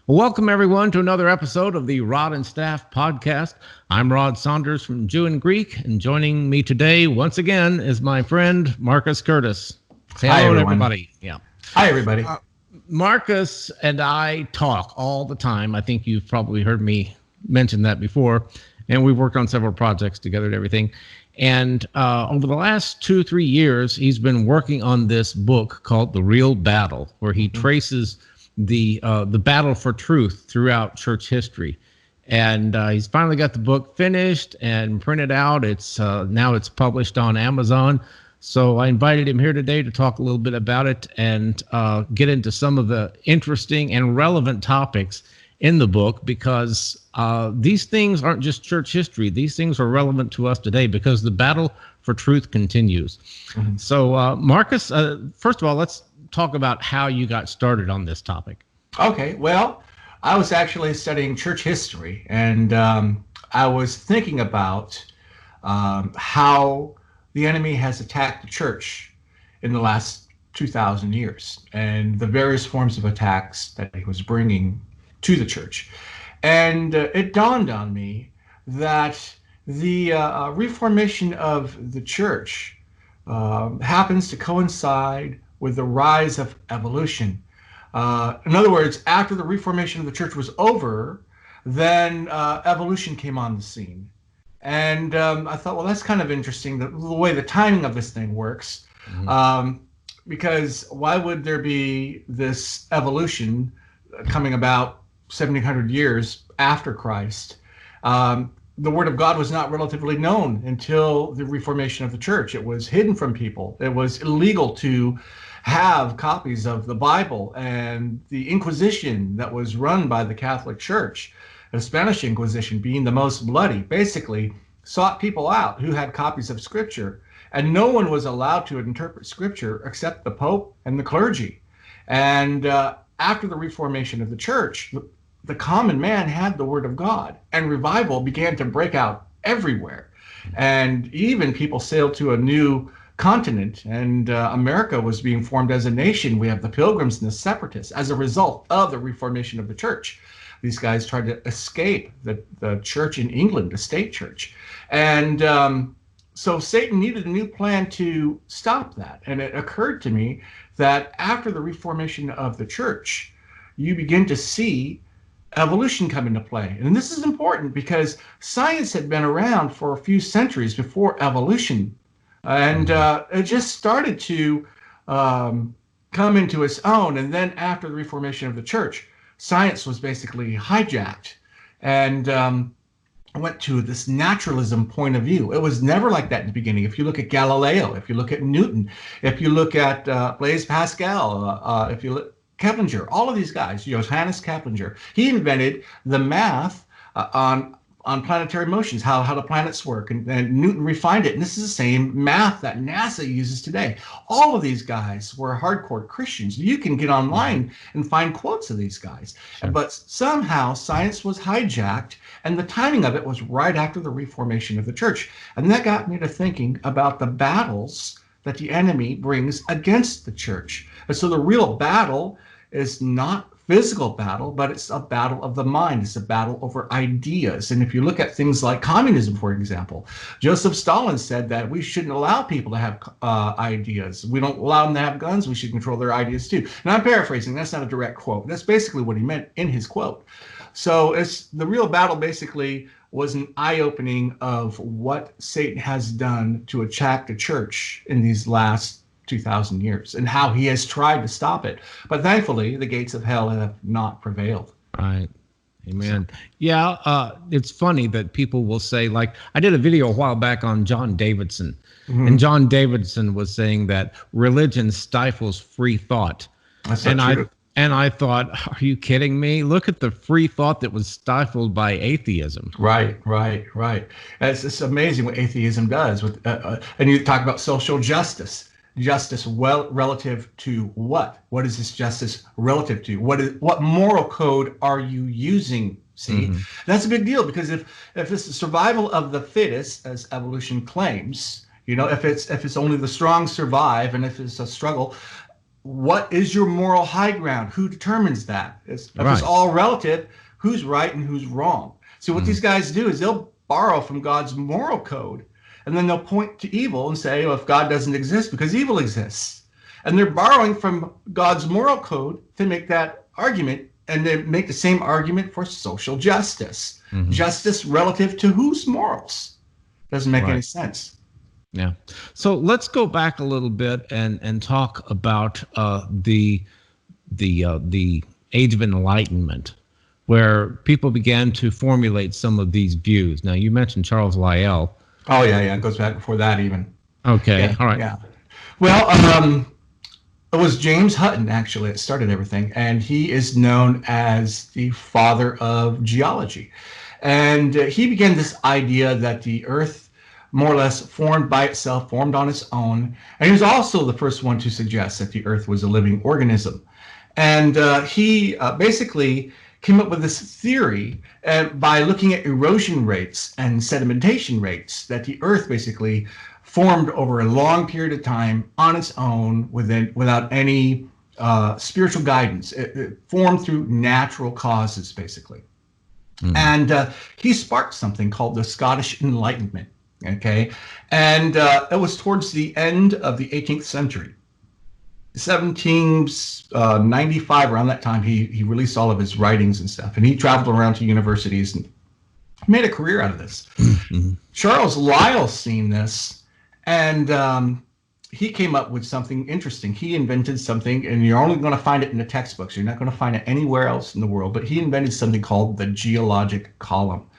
Welcome, everyone, to another episode of the Rod and Staff podcast. I'm Rod Saunders from Jew and Greek, and joining me today, once again, is my friend Marcus Curtis. Say hello to everybody. Yeah. Hi, everybody. Marcus and I talk all the time. I think you've probably heard me mention that before, and we've worked on several projects together and everything. And over the last 2-3 years, he's been working on this book called The Real Battle, where he traces the battle for truth throughout church history. And he's finally got the book finished and printed out. It's now it's published on Amazon. So I invited him here today to talk a little bit about it and get into some of the interesting and relevant topics in the book, because these things aren't just church history. These things are relevant to us today because the battle for truth continues. Mm-hmm. So Marcus, first of all, let's talk about how you got started on this topic. Okay, well, I was actually studying church history, and I was thinking about how the enemy has attacked the church in the last 2,000 years and the various forms of attacks that he was bringing to the church. And it dawned on me that the reformation of the church happens to coincide with the rise of evolution. In other words, after the reformation of the church was over, then evolution came on the scene. And I thought, well, that's kind of interesting, the way the timing of this thing works. Mm-hmm. Because why would there be this evolution coming about 1,700 years after Christ? The Word of God was not relatively known until the reformation of the church. It was hidden from people. It was illegal to have copies of the Bible, and the Inquisition that was run by the Catholic Church, the Spanish Inquisition being the most bloody, basically sought people out who had copies of Scripture, and no one was allowed to interpret Scripture except the Pope and the clergy. And after the reformation of the church, the common man had the Word of God, and revival began to break out everywhere. And even people sailed to a new continent, and America was being formed as a nation. We have the Pilgrims and the Separatists as a result of the reformation of the church. These guys tried to escape the church in England, the state church. And so Satan needed a new plan to stop that. And it occurred to me that after the reformation of the church, you begin to see evolution come into play. And this is important because science had been around for a few centuries before evolution. And it just started to come into its own. And then after the reformation of the church, science was basically hijacked and went to this naturalism point of view. It was never like that in the beginning. If you look at Galileo, if you look at Newton, if you look at Blaise Pascal, if you look Kepler, all of these guys, Johannes Kepler, he invented the math on planetary motions, how the planets work, and Newton refined it. And this is the same math that NASA uses today. All of these guys were hardcore Christians. You can get online and find quotes of these guys. Sure. But somehow science was hijacked, and the timing of it was right after the reformation of the church. And that got me to thinking about the battles that the enemy brings against the church. And so the real battle is not physical battle, but it's a battle of the mind. It's a battle over ideas. And if you look at things like communism, for example, Joseph Stalin said that we shouldn't allow people to have ideas. We don't allow them to have guns. We should control their ideas too. And I'm paraphrasing. That's not a direct quote. That's basically what he meant in his quote. So it's the real battle basically was an eye-opening of what Satan has done to attack the church in these last 2,000 years and how he has tried to stop it. But thankfully, the gates of hell have not prevailed. Right. Amen. Yeah, it's funny that people will say, like, I did a video a while back on John Davidson, and John Davidson was saying that religion stifles free thought. That's not true. And I thought, are you kidding me? Look at the free thought that was stifled by atheism. Right. It's amazing what atheism does. And you talk about social justice. Justice relative to what? What is this justice relative to? What moral code are you using? See, that's a big deal, because if it's the survival of the fittest, as evolution claims, if it's only the strong survive, and if it's a struggle, what is your moral high ground? Who determines that? If it's all relative, who's right and who's wrong? So what these guys do is they'll borrow from God's moral code, and then they'll point to evil and say, well, if God doesn't exist, because evil exists. And they're borrowing from God's moral code to make that argument, and they make the same argument for social justice. Justice relative to whose morals? Doesn't make any sense. Yeah. So let's go back a little bit and talk about the Age of Enlightenment, where people began to formulate some of these views. Now, you mentioned Charles Lyell. Oh, yeah. It goes back before that even. Okay. Yeah, all right. Yeah. Well, it was James Hutton, actually, that started everything. And he is known as the father of geology. And he began this idea that the earth more or less formed by itself, formed on its own. And he was also the first one to suggest that the earth was a living organism. And he basically came up with this theory by looking at erosion rates and sedimentation rates, that the earth basically formed over a long period of time on its own without any spiritual guidance. It formed through natural causes, basically. And he sparked something called the Scottish Enlightenment. Okay, and it was towards the end of the 18th century. 1795, around that time, he released all of his writings and stuff, and he traveled around to universities and made a career out of this. Charles Lyell seen this, and he came up with something interesting. He invented something, and you're only going to find it in the textbooks. You're not going to find it anywhere else in the world, but he invented something called the geologic column.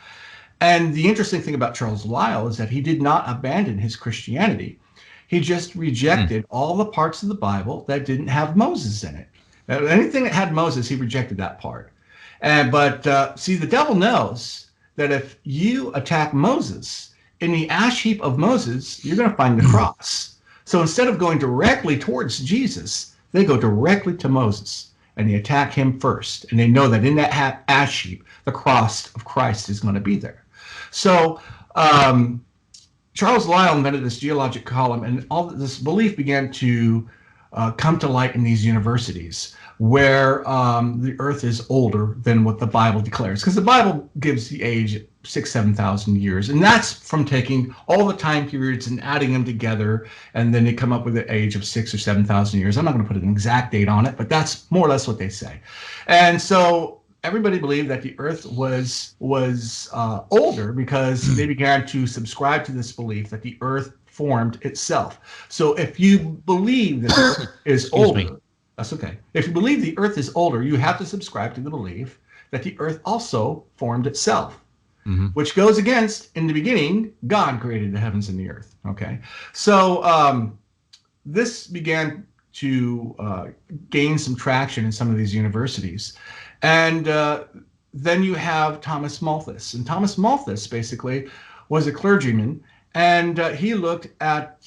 And the interesting thing about Charles Lyell is that he did not abandon his Christianity. He just rejected all the parts of the Bible that didn't have Moses in it. Anything that had Moses, he rejected that part. But see, the devil knows that if you attack Moses, in the ash heap of Moses, you're going to find the cross. So instead of going directly towards Jesus, they go directly to Moses, and they attack him first. And they know that in that ash heap, the cross of Christ is going to be there. So Charles Lyell invented this geologic column, and all this belief began to come to light in these universities, where the earth is older than what the Bible declares, because the Bible gives the age 7,000 years, and that's from taking all the time periods and adding them together, and then they come up with the age of 6,000 or 7,000 years. I'm not going to put an exact date on it, but that's more or less what they say. And so everybody believed that the earth was older, because they began to subscribe to this belief that the earth formed itself. So if you believe that the earth is older, that's okay. If you believe the earth is older, you have to subscribe to the belief that the earth also formed itself, which goes against, in the beginning, God created the heavens and the earth. Okay. So this began to gain some traction in some of these universities. And then you have Thomas Malthus. And Thomas Malthus basically was a clergyman, and he looked at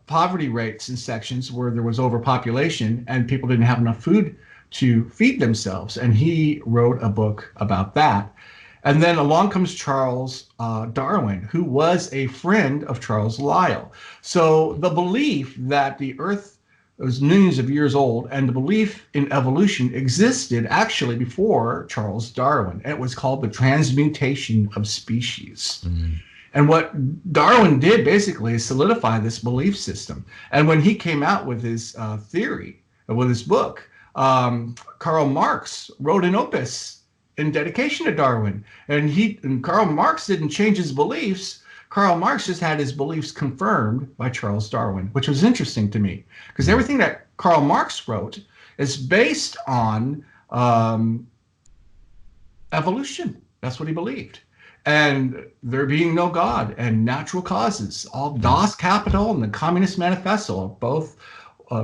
poverty rates in sections where there was overpopulation and people didn't have enough food to feed themselves. And he wrote a book about that. And then along comes Charles Darwin, who was a friend of Charles Lyell. So the belief that the earth was millions of years old, and the belief in evolution existed actually before Charles Darwin. It was called the transmutation of species. And what Darwin did basically is solidify this belief system. And when he came out with his theory, with his book, Karl Marx wrote an opus in dedication to Darwin. And Karl Marx didn't change his beliefs. Karl Marx just had his beliefs confirmed by Charles Darwin, which was interesting to me, because everything that Karl Marx wrote is based on evolution. That's what he believed. And there being no God and natural causes. All Das Kapital and the Communist Manifesto are both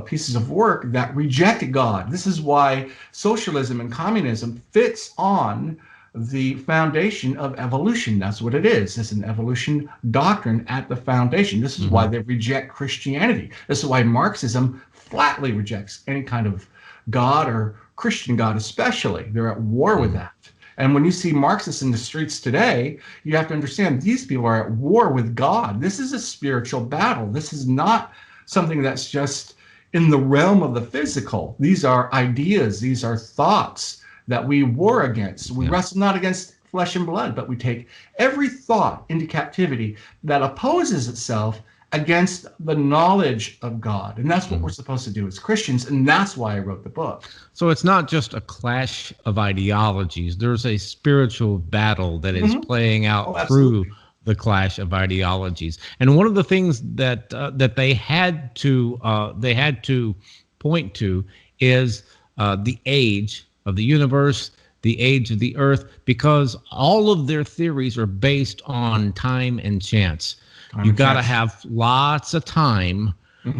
pieces of work that reject God. This is why socialism and communism fits on the foundation of evolution. That's what it is. It's an evolution doctrine at the foundation. This is why they reject Christianity. This is why Marxism flatly rejects any kind of God, or Christian God especially. They're at war with that. And when you see Marxists in the streets today, you have to understand these people are at war with God. This is a spiritual battle. This is not something that's just, in the realm of the physical. These are ideas, these are thoughts that we war against. We wrestle not against flesh and blood, but we take every thought into captivity that opposes itself against the knowledge of God. And that's what we're supposed to do as Christians. And that's why I wrote the book. So it's not just a clash of ideologies. There's a spiritual battle that is playing out through the clash of ideologies. And one of the things that that they had to point to is the age of the universe, the age of the earth, because all of their theories are based on time and chance. You've got to have lots of time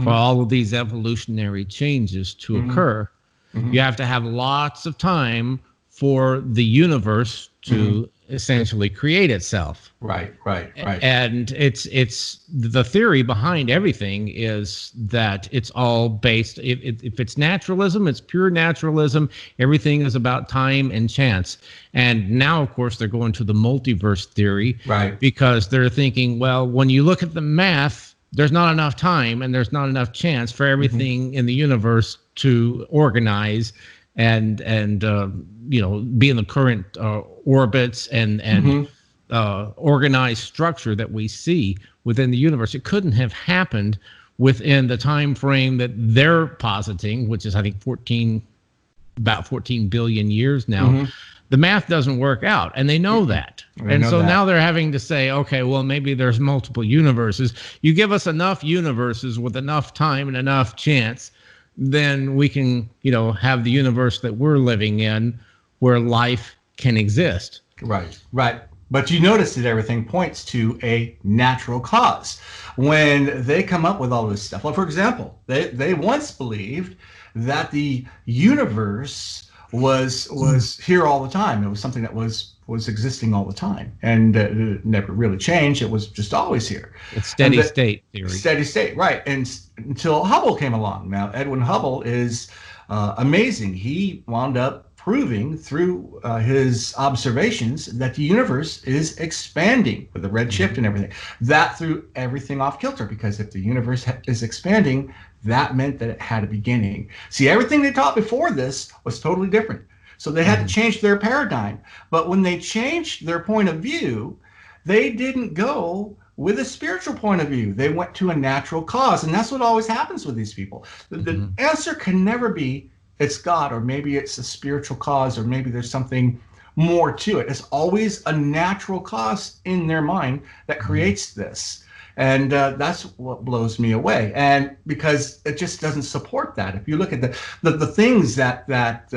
for all of these evolutionary changes to occur. You have to have lots of time for the universe to essentially create itself. Right. And it's the theory behind everything is that it's all based, if it's naturalism, it's pure naturalism. Everything is about time and chance. And now, of course, they're going to the multiverse theory, right? Because they're thinking, well, when you look at the math, there's not enough time and there's not enough chance for everything in the universe to organize and be in the current orbits and organized structure that we see within the universe. It couldn't have happened within the time frame that they're positing, which is I think about 14 billion years now. The math doesn't work out, and they know that. Now they're having to say, okay, well, maybe there's multiple universes. You give us enough universes with enough time and enough chance, then we can, have the universe that we're living in where life can exist. Right. But you notice that everything points to a natural cause. When they come up with all this stuff, well, for example, they once believed that the universe was here all the time. It was something that was existing all the time, and it never really changed. It was just always here. It's steady state theory. Steady state, right? And until Hubble came along. Now, Edwin Hubble is amazing. He wound up proving through his observations that the universe is expanding with the redshift and everything. That threw everything off kilter, because if the universe is expanding, that meant that it had a beginning. See, everything they taught before this was totally different. So they had to change their paradigm. But when they changed their point of view, they didn't go with a spiritual point of view. They went to a natural cause. And that's what always happens with these people. The answer can never be it's God, or maybe it's a spiritual cause, or maybe there's something more to it. It's always a natural cause in their mind that creates this. And that's what blows me away. And because it just doesn't support that. If you look at the things that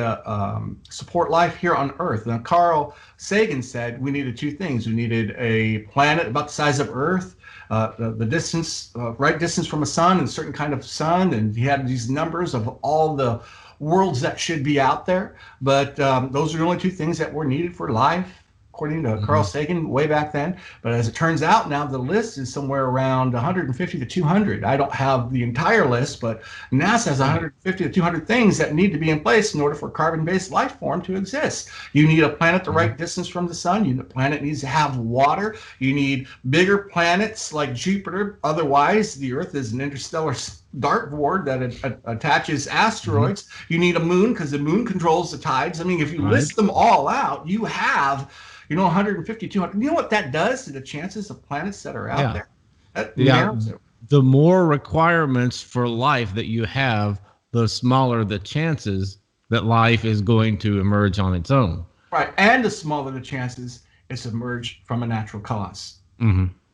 support life here on Earth, now Carl Sagan said we needed two things. We needed a planet about the size of Earth, the distance, right distance from a sun, and a certain kind of sun. And he had these numbers of all the worlds that should be out there. But those are the only two things that were needed for life, according to Carl Sagan way back then. But as it turns out now, the list is somewhere around 150 to 200. I don't have the entire list, but NASA has 150 to 200 things that need to be in place in order for carbon-based life form to exist. You need a planet the right distance from the sun. The planet needs to have water. You need bigger planets like Jupiter. Otherwise, the Earth is an interstellar dartboard that attaches asteroids. You need a moon, because the moon controls the tides. I mean, if you list them all out, you have 150, 200. You know what that does to the chances of planets that are out there? That narrows it. The more requirements for life that you have, the smaller the chances that life is going to emerge on its own. Right. And the smaller the chances it's emerged from a natural cause.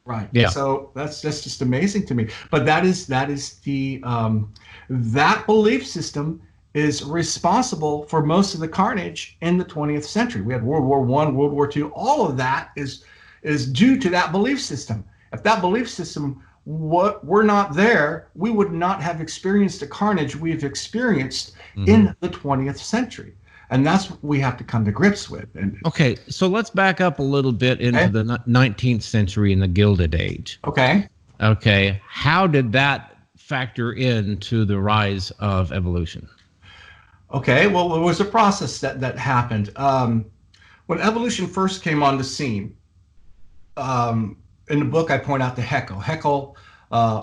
Right. Yeah. So that's just amazing to me. But that is the that belief system is responsible for most of the carnage in the 20th century. We had World War I, World War II. All of that is due to that belief system. If that belief system were not there, we would not have experienced the carnage we've experienced in the 20th century. And that's what we have to come to grips with. Okay, so let's back up a little bit into the 19th century and the Gilded Age. Okay, how did that factor into the rise of evolution? Okay, well, there was a process that happened. When evolution first came on the scene, in the book I point out to Haeckel. Haeckel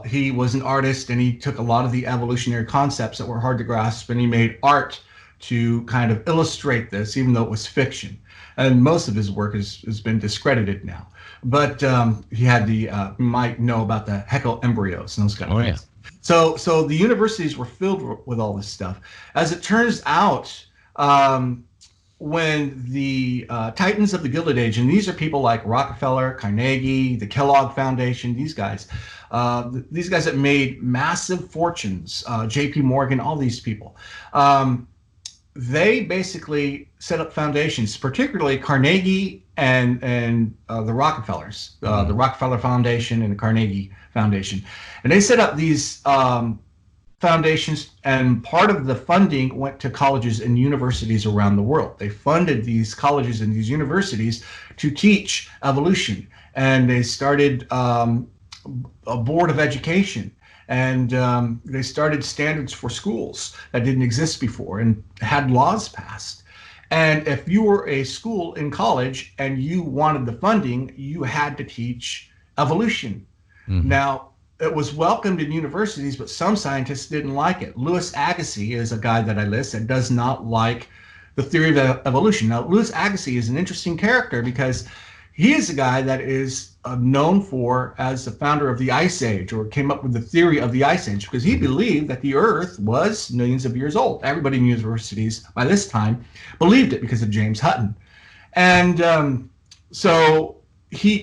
He was an artist, and he took a lot of the evolutionary concepts that were hard to grasp, and he made art to kind of illustrate this, even though it was fiction. And most of his work has been discredited now. But he had you might know about the Haeckel embryos and those kind of things. So the universities were filled with all this stuff. As it turns out, when the titans of the Gilded Age, and these are people like Rockefeller, Carnegie, the Kellogg Foundation, these guys that made massive fortunes, J.P. Morgan, all these people, they basically set up foundations, particularly Carnegie and the Rockefellers, the Rockefeller Foundation and the Carnegie Foundation. And they set up these foundations, and part of the funding went to colleges and universities around the world. They funded these colleges and these universities to teach evolution, and they started a board of education, and they started standards for schools that didn't exist before and had laws passed. And if you were a school in college and you wanted the funding, you had to teach evolution. Now, it was welcomed in universities, but some scientists didn't like it. Louis Agassiz is a guy that I list that does not like the theory of evolution. Now, Louis Agassiz is an interesting character because he is a guy that is known for as the founder of the Ice Age, or came up with the theory of the Ice Age, because he believed that the Earth was millions of years old. Everybody in universities by this time believed it because of James Hutton. And so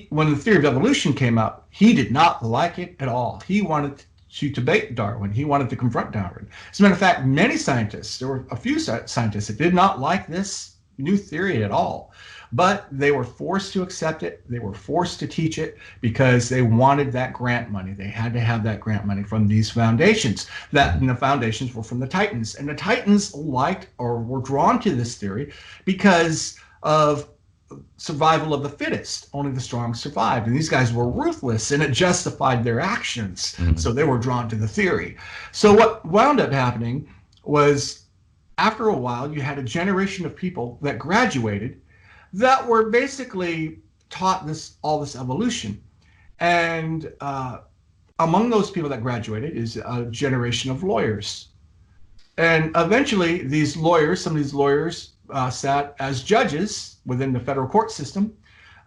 when the theory of evolution came up, he did not like it at all. He wanted to debate Darwin. He wanted to confront Darwin. As a matter of fact, many scientists, there were a few scientists that did not like this new theory at all, but they were forced to accept it. They were forced to teach it because they wanted that grant money. They had to have that grant money from these foundations. And the foundations were from the Titans. And the Titans liked or were drawn to this theory because of survival of the fittest. Only the strong survived, and these guys were ruthless, and it justified their actions. So they were drawn to the theory. So what wound up happening was, after a while, you had a generation of people that graduated that were basically taught all this evolution. And among those people that graduated is a generation of lawyers. And eventually these lawyers, some of these lawyers sat as judges within the federal court system.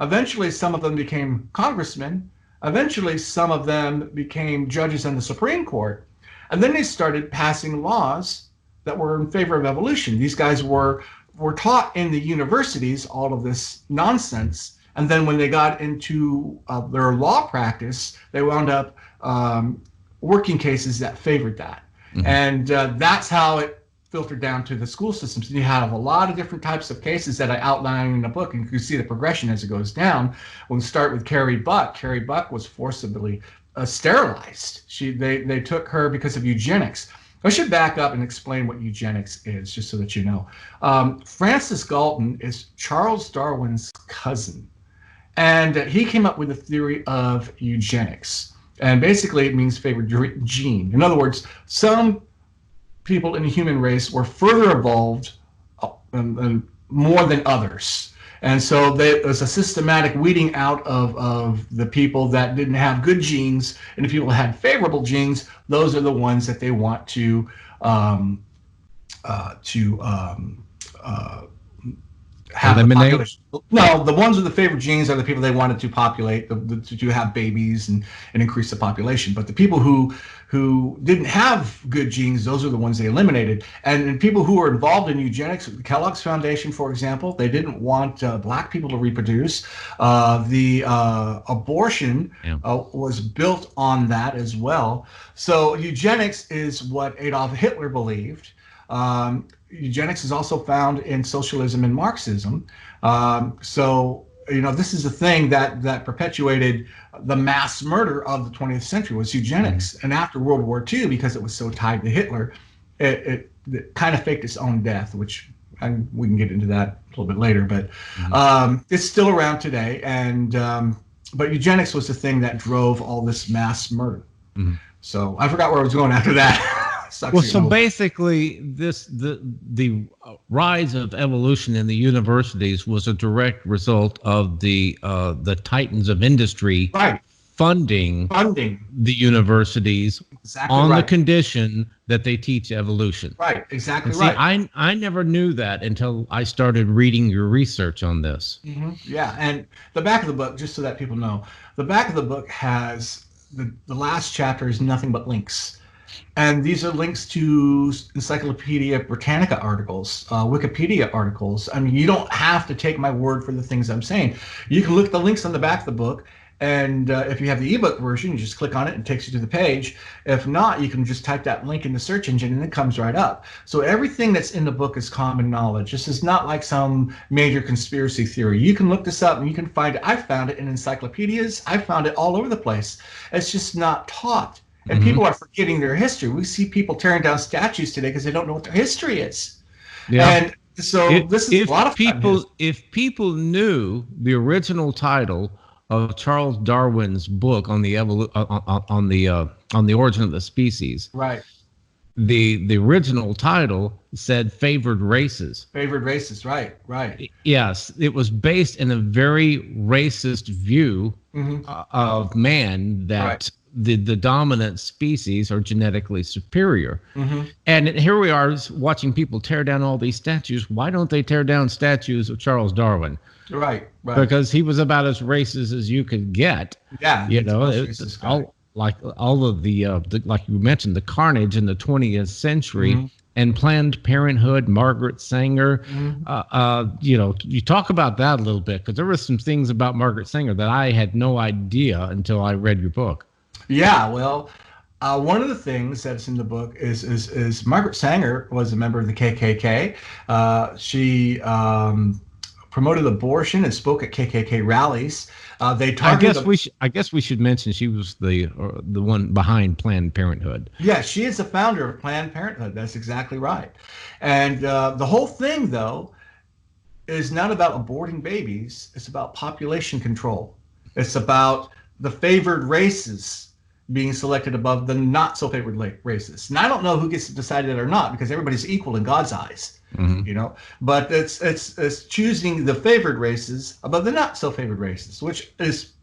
Eventually, some of them became congressmen. Eventually, some of them became judges in the Supreme Court. And then they started passing laws that were in favor of evolution. These guys were taught in the universities all of this nonsense. And then when they got into their law practice, they wound up working cases that favored that. And that's how it filtered down to the school systems. And you have a lot of different types of cases that I outline in the book, and you can see the progression as it goes down. We'll start with Carrie Buck. Carrie Buck was forcibly sterilized. They took her because of eugenics. I should back up and explain what eugenics is, just so that you know. Francis Galton is Charles Darwin's cousin, and he came up with the theory of eugenics. And basically, it means favored gene. In other words, some people in the human race were further evolved more than others. And so there was a systematic weeding out of the people that didn't have good genes, and the people that had favorable genes, those are the ones that they want to have eliminate. No, the ones with the favorite genes are the people they wanted to populate, to have babies and increase the population. But the people who didn't have good genes, those are the ones they eliminated. And people who were involved in eugenics, the Kellogg's Foundation, for example, they didn't want black people to reproduce. The abortion was built on that as well. So eugenics is what Adolf Hitler believed. Eugenics is also found in socialism and Marxism. So, this is a thing that perpetuated the mass murder of the 20th century was eugenics. And after World War II, because it was so tied to Hitler, it kind of faked its own death, which we can get into that a little bit later. But it's still around today. And but eugenics was the thing that drove all this mass murder. So I forgot where I was going after that. Well, so basically, the rise of evolution in the universities was a direct result of the titans of industry, right, funding funding. the universities Exactly on the right. condition that they teach evolution. Right. Exactly And see, right. I never knew that until I started reading your research on this. Yeah, and the back of the book, just so that people know, the back of the book has the last chapter is nothing but links. And these are links to Encyclopedia Britannica articles, Wikipedia articles. I mean, you don't have to take my word for the things I'm saying. You can look at the links on the back of the book, and if you have the ebook version, you just click on it and it takes you to the page. If not, you can just type that link in the search engine and it comes right up. So everything that's in the book is common knowledge. This is not like some major conspiracy theory. You can look this up and you can find it. I found it in encyclopedias. I found it all over the place. It's just not taught. And Mm-hmm. people are forgetting their history. We see people tearing down statues today because they don't know what their history is. Yeah. And so this is a lot of fun history. If people knew the original title of Charles Darwin's book on on the origin of the species, Right. the original title said favored races. Favored races. Right. Right. Yes, it was based in a very racist view of man that Right. the dominant species are genetically superior. And here we are watching people tear down all these statues. Why don't they tear down statues of Charles Darwin? Right. Right. Because he was about as racist as you could get. Yeah. You it's the know, most it's racist guy. all of the like you mentioned, the carnage in the 20th century. And Planned Parenthood, Margaret Sanger, you know, you talk about that a little bit because there were some things about Margaret Sanger that I had no idea until I read your book. Yeah. Well, one of the things that's in the book is Margaret Sanger was a member of the KKK. She promoted abortion and spoke at KKK rallies. They targeted. I guess we should mention she was the one behind Planned Parenthood. Yeah, she is the founder of Planned Parenthood. That's exactly right. And the whole thing, though, is not about aborting babies. It's about population control. It's about the favored races being selected above the not so favored races. And I don't know who gets to decide that or not because everybody's equal in God's eyes. You know, but it's choosing the favored races above the not so favored races, which is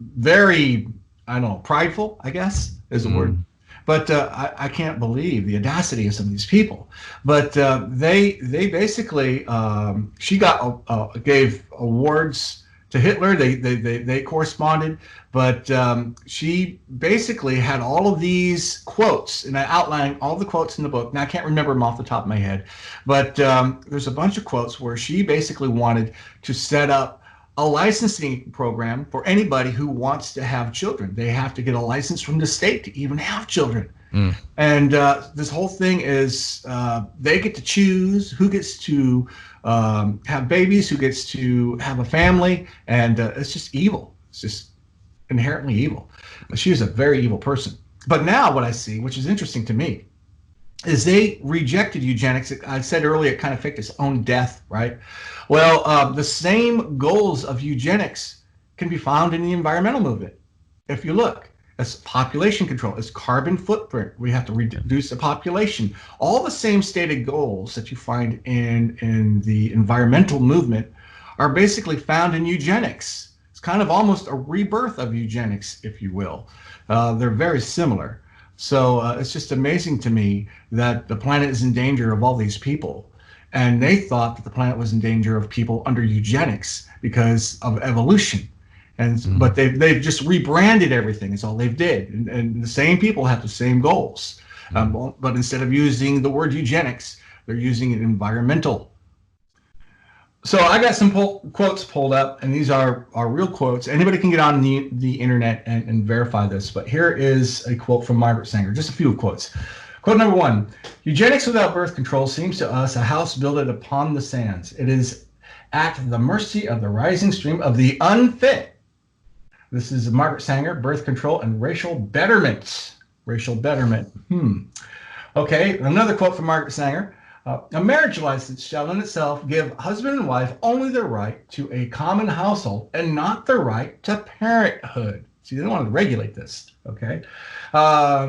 very, I don't know, prideful, I guess is the word. But I can't believe the audacity of some of these people. But they basically she gave awards to Hitler. They corresponded, but she basically had all of these quotes, and I outlined all the quotes in the book. Now I can't remember them off the top of my head, but there's a bunch of quotes where she basically wanted to set up a licensing program for anybody who wants to have children. They have to get a license from the state to even have children. And this whole thing is they get to choose who gets to have babies, who gets to have a family, and it's just evil. It's just inherently evil. She is a very evil person. But now what I see, which is interesting to me, is they rejected eugenics. I said earlier it kind of faked its own death, right? Well, the same goals of eugenics can be found in the environmental movement. If you look, it's population control, it's carbon footprint. We have to reduce the population. All the same stated goals that you find in the environmental movement are basically found in eugenics. It's kind of almost a rebirth of eugenics, if you will. They're very similar. So it's just amazing to me that the planet is in danger of all these people. And they thought that the planet was in danger of people under eugenics because of evolution. But they've just rebranded everything. It's all they've did. And the same people have the same goals. But instead of using the word eugenics, they're using it environmental. So I got some quotes pulled up, and these are real quotes. Anybody can get on the internet and verify this. But here is a quote from Margaret Sanger, just a few quotes. Quote number 1, eugenics without birth control seems to us a house builded upon the sands. It is at the mercy of the rising stream of the unfit. This is Margaret Sanger, Birth Control and Racial Betterment. Racial betterment. Okay, another quote from Margaret Sanger. A marriage license shall in itself give husband and wife only the right to a common household and not the right to parenthood. See, they don't want to regulate this, okay?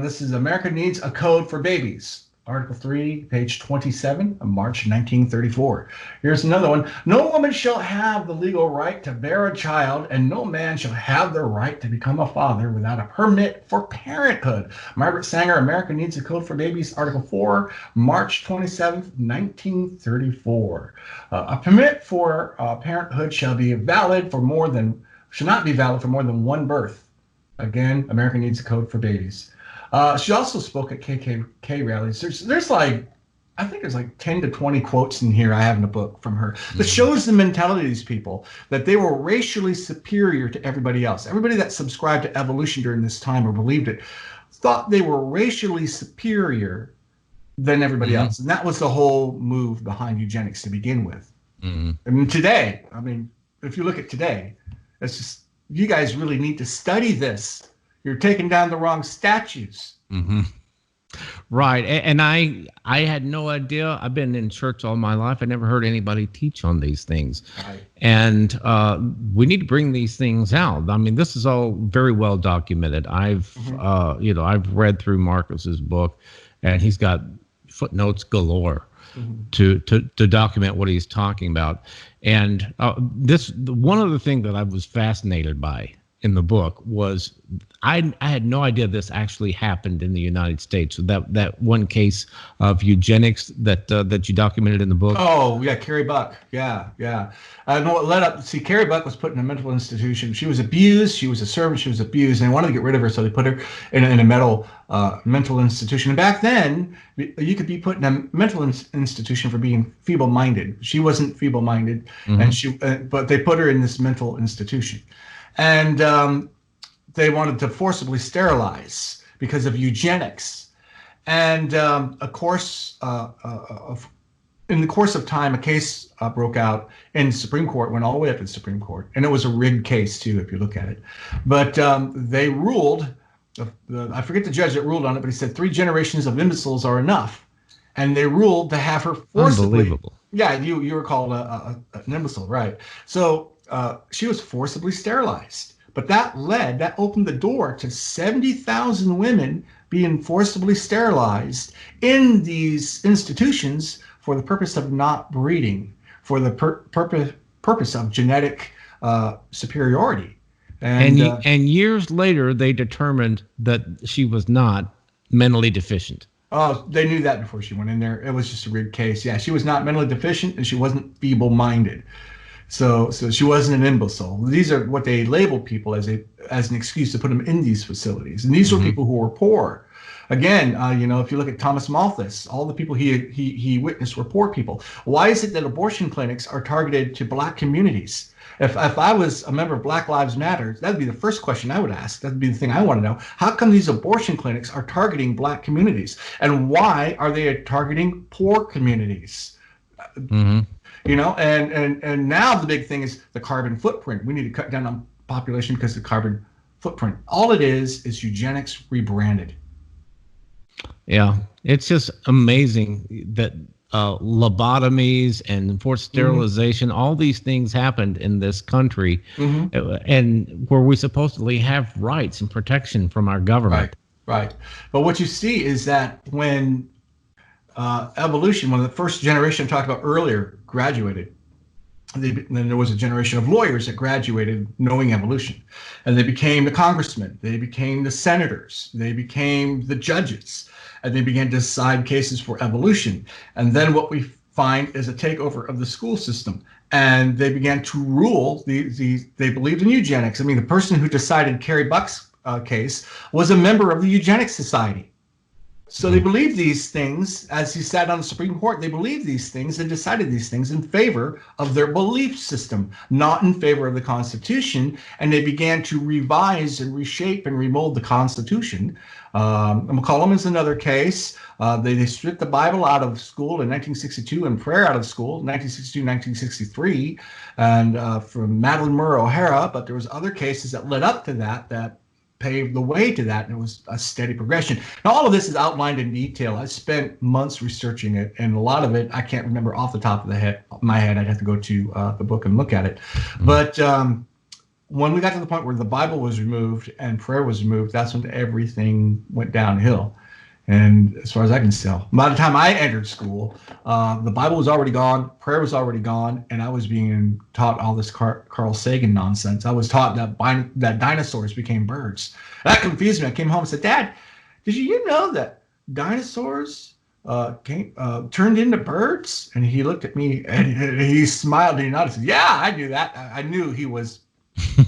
This is America needs a code for babies. Article 3, page 27 of March 1934. Here's another one. No woman shall have the legal right to bear a child, and no man shall have the right to become a father without a permit for parenthood. Margaret Sanger, America Needs a Code for Babies, Article 4, March 27th, 1934. A permit for parenthood shall not be valid for more than one birth. Again, America Needs a Code for Babies. She also spoke at KKK rallies. There's like, I think there's like 10 to 20 quotes in here I have in a book from her that shows the mentality of these people, that they were racially superior to everybody else. Everybody that subscribed to evolution during this time or believed it thought they were racially superior than everybody else. And that was the whole move behind eugenics to begin with. And today, I mean, if you look at today, it's just, you guys really need to study this. You're taking down the wrong statues. Right. And I had no idea. I've been in church all my life. I never heard anybody teach on these things. Right. And we need to bring these things out. I mean, this is all very well documented. I've read through Marcus's book, and he's got footnotes galore to document what he's talking about. And one of the things that I was fascinated by in the book was I had no idea this actually happened in the United States. So that one case of eugenics that you documented in the book. Oh yeah, Carrie Buck. Yeah. I know what led up. See, Carrie Buck was put in a mental institution. She was abused. She was a servant. She was abused, and they wanted to get rid of her, so they put her in a mental institution. And back then, you could be put in a mental institution for being feeble-minded. She wasn't feeble-minded, and but they put her in this mental institution. And they wanted to forcibly sterilize because of eugenics. And of course, in the course of time, a case broke out in the Supreme Court, went all the way up to the Supreme Court. And it was a rigged case, too, if you look at it. But they ruled, I forget the judge that ruled on it, but he said 3 generations of imbeciles are enough. And they ruled to have her forcibly. Unbelievable. Yeah, you were called an imbecile, right? So she was forcibly sterilized, but that opened the door to 70,000 women being forcibly sterilized in these institutions for the purpose of not breeding, for the purpose of genetic superiority. And years later, they determined that she was not mentally deficient. Oh, they knew that before she went in there. It was just a rigged case. Yeah, she was not mentally deficient, and she wasn't feeble-minded. So she wasn't an imbecile. These are what they labeled people as an excuse to put them in these facilities. And these were people who were poor. Again, if you look at Thomas Malthus, all the people he witnessed were poor people. Why is it that abortion clinics are targeted to Black communities? If I was a member of Black Lives Matter, that would be the first question I would ask. That would be the thing I want to know. How come these abortion clinics are targeting Black communities? And why are they targeting poor communities? And now the big thing is the carbon footprint. We need to cut down on population because of the carbon footprint. All it is eugenics rebranded. Yeah, it's just amazing that lobotomies and forced sterilization, all these things happened in this country, and where we supposedly have rights and protection from our government. Right. But what you see is that when evolution, when the first generation I talked about earlier graduated, then there was a generation of lawyers that graduated knowing evolution, and they became the congressmen, they became the senators, they became the judges, and they began to decide cases for evolution. And then what we find is a takeover of the school system, and they began to rule. They believed in eugenics. I mean, the person who decided Carrie Buck's case was a member of the Eugenics Society. So they believed these things. As he sat on the Supreme Court, they believed these things and decided these things in favor of their belief system, not in favor of the Constitution. And they began to revise and reshape and remold the Constitution. McCollum is another case. They stripped the Bible out of school in 1962 and prayer out of school in 1962, 1963, and from Madeleine Murray O'Hara. But there was other cases that led up to that paved the way to that, and it was a steady progression. Now, all of this is outlined in detail. I spent months researching it, and a lot of it I can't remember off the top of my head. I'd have to go to the book and look at it. But when we got to the point where the Bible was removed and prayer was removed, that's when everything went downhill. And as far as I can tell, by the time I entered school, the Bible was already gone, prayer was already gone, and I was being taught all this Carl Sagan nonsense. I was taught that dinosaurs became birds. That confused me. I came home and said, Dad, did you know that dinosaurs turned into birds? And he looked at me and he smiled and he nodded. Said, yeah, I knew that. I knew he was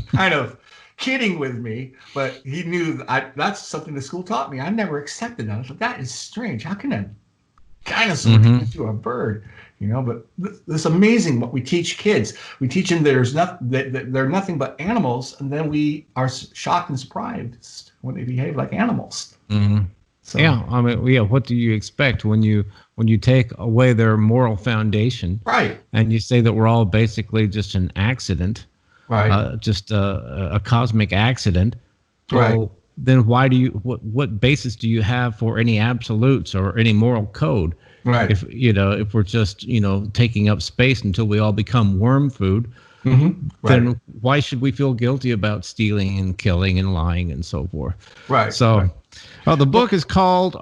kind of kidding with me, but he knew that's something the school taught me. I never accepted that. I thought, that is strange. How can a dinosaur turn into a bird? But it's amazing what we teach kids. We teach them that they're nothing but animals, and then we are shocked and surprised when they behave like animals. Mm-hmm. So, yeah, I mean, what do you expect when you take away their moral foundation, right? And you say that we're all basically just an accident, right? Just a cosmic accident, right? Well, then why do you? What basis do you have for any absolutes or any moral code? Right. If we're just taking up space until we all become worm food, mm-hmm. then why should we feel guilty about stealing and killing and lying and so forth? Right. So. Right. The book is called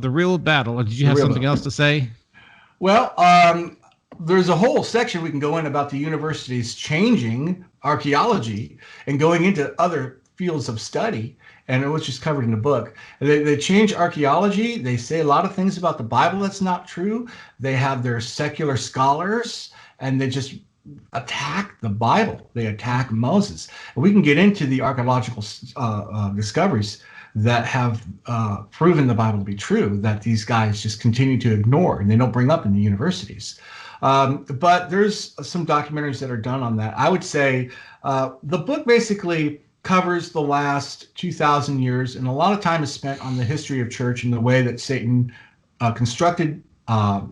The Real Battle. Did you have something else to say? Well, there's a whole section we can go in about the universities changing archaeology and going into other fields of study, and it was just covered in the book. They change archaeology. They say a lot of things about the Bible that's not true. They have their secular scholars, and they just attack the Bible. They attack Moses. And we can get into the archaeological discoveries that have proven the Bible to be true, that these guys just continue to ignore and they don't bring up in the universities. But there's some documentaries that are done on that. I would say the book basically covers the last 2,000 years, and a lot of time is spent on the history of church and the way that Satan constructed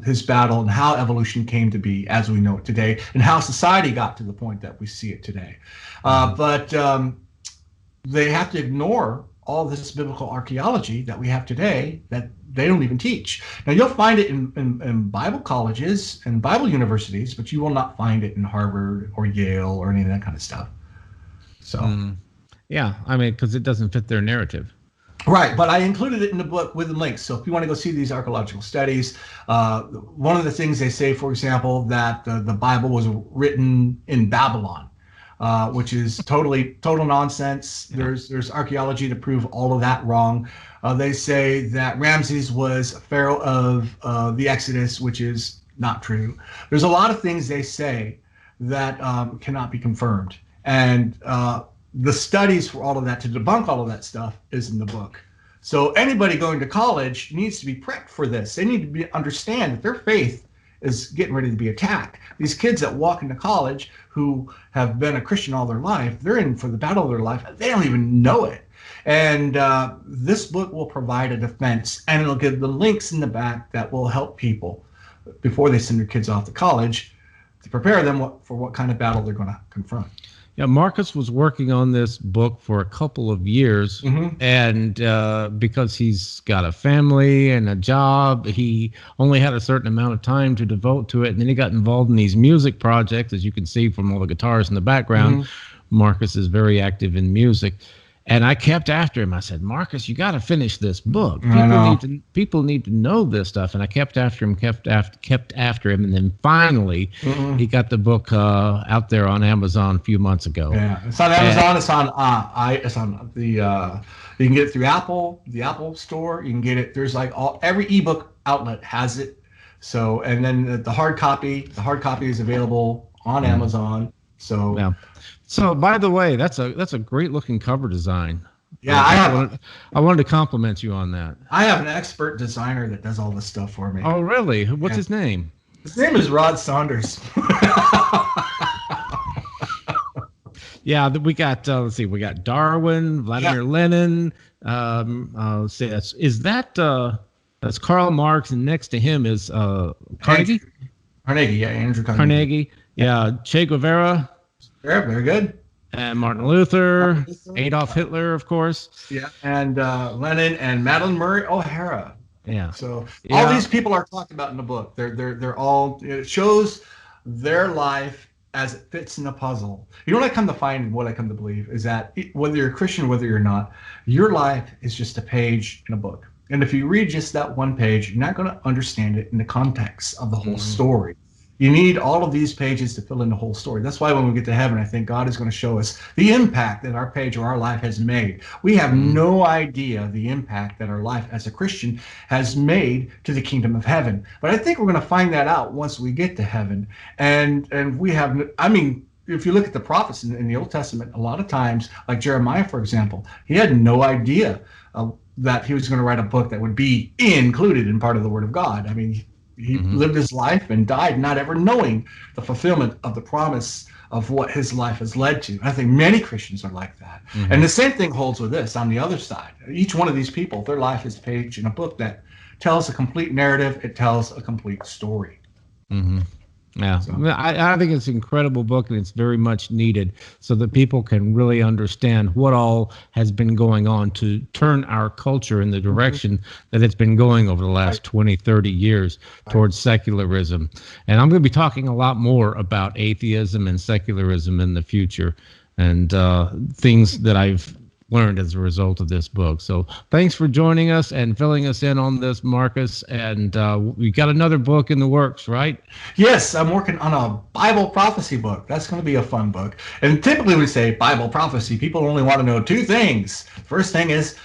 his battle and how evolution came to be as we know it today, and how society got to the point that we see it today. But they have to ignore all this biblical archaeology that we have today that they don't even teach. Now, you'll find it in Bible colleges and Bible universities, but you will not find it in Harvard or Yale or any of that kind of stuff. So, yeah, I mean, because it doesn't fit their narrative. Right, but I included it in the book with the links. So if you want to go see these archaeological studies, one of the things they say, for example, that the Bible was written in Babylon. Which is total nonsense. Yeah. There's archaeology to prove all of that wrong. They say that Ramses was a pharaoh of the Exodus, which is not true. There's a lot of things they say that cannot be confirmed. And the studies for all of that, to debunk all of that stuff, is in the book. So anybody going to college needs to be prepped for this. They need to understand that their faith is getting ready to be attacked. These kids that walk into college who have been a Christian all their life, they're in for the battle of their life. They don't even know it. And this book will provide a defense, and it'll give the links in the back that will help people before they send their kids off to college to prepare them for what kind of battle they're going to confront. Yeah, Marcus was working on this book for a couple of years, and because he's got a family and a job, he only had a certain amount of time to devote to it. And then he got involved in these music projects, as you can see from all the guitars in the background. Marcus is very active in music. And I kept after him. I said, Marcus, you got to finish this book. People need to know this stuff. And I kept after him, kept after him. And then finally, he got the book out there on Amazon a few months ago. Yeah, it's on Amazon. It's on the. You can get it through Apple, the Apple Store. You can get it. There's like every ebook outlet has it. So, and then the hard copy is available on Amazon. So. Yeah. So, by the way, that's a great looking cover design. Yeah, I wanted to compliment you on that. I have an expert designer that does all this stuff for me. Oh, really? What's his name? His name is Rod Saunders. Yeah, we got let's see, we got Darwin, Vladimir Lenin. Let's see, that's Karl Marx, and next to him is Carnegie. Andrew Carnegie. Yeah, Che Guevara. Yeah, very good. And Martin Luther, Adolf Hitler, of course. Yeah, and Lenin and Madeleine Murray O'Hara. Yeah. So all these people are talked about in the book. They're all. It shows their life as it fits in a puzzle. You know what I come to find, and what I come to believe, is that whether you're a Christian or whether you're not, your life is just a page in a book. And if you read just that one page, you're not going to understand it in the context of the whole story. You need all of these pages to fill in the whole story. That's why when we get to heaven, I think God is going to show us the impact that our page or our life has made. We have no idea the impact that our life as a Christian has made to the kingdom of heaven. But I think we're going to find that out once we get to heaven. And we have, I mean, if you look at the prophets in the Old Testament, a lot of times, like Jeremiah, for example, he had no idea that he was going to write a book that would be included in part of the Word of God. I mean, he lived his life and died not ever knowing the fulfillment of the promise of what his life has led to. I think many Christians are like that. And the same thing holds with this on the other side. Each one of these people, their life is a page in a book that tells a complete narrative. It tells a complete story. Yeah, so. I think it's an incredible book, and it's very much needed so that people can really understand what all has been going on to turn our culture in the direction that it's been going over the last 20, 30 years towards secularism. And I'm going to be talking a lot more about atheism and secularism in the future, and things that I've learned as a result of this book. So thanks for joining us and filling us in on this, Marcus. And we got another book in the works, right? Yes, I'm working on a Bible prophecy book. That's going to be a fun book. And typically when we say Bible prophecy, people only want to know two things. First thing is,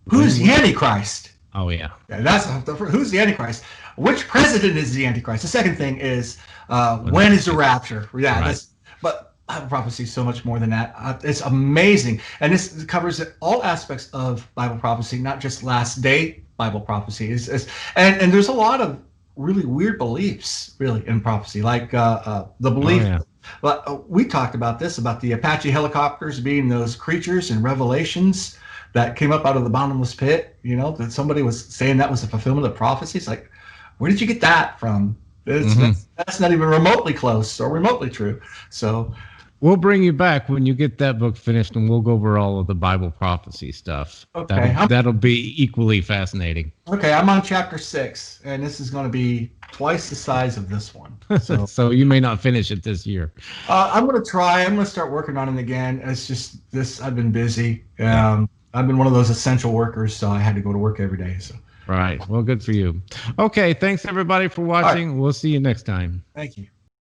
who's the Antichrist? Oh, yeah. That's who's the Antichrist? Which president is the Antichrist? The second thing is, when is the rapture? Yeah, right. But Bible prophecy is so much more than that. It's amazing. And this covers all aspects of Bible prophecy, not just last day Bible prophecy. And there's a lot of really weird beliefs, really, in prophecy, like the belief. We talked about this, about the Apache helicopters being those creatures in Revelations that came up out of the bottomless pit, you know, that somebody was saying that was the fulfillment of prophecies. Like, where did you get that from? That's not even remotely close or remotely true. So we'll bring you back when you get that book finished, and we'll go over all of the Bible prophecy stuff. Okay. That'll be equally fascinating. Okay, I'm on chapter 6, and this is going to be twice the size of this one. So, so you may not finish it this year. I'm going to try. I'm going to start working on it again. It's just this. I've been busy. I've been one of those essential workers, so I had to go to work every day. So. Right. Well, good for you. Okay. Thanks everybody for watching. Right. We'll see you next time. Thank you.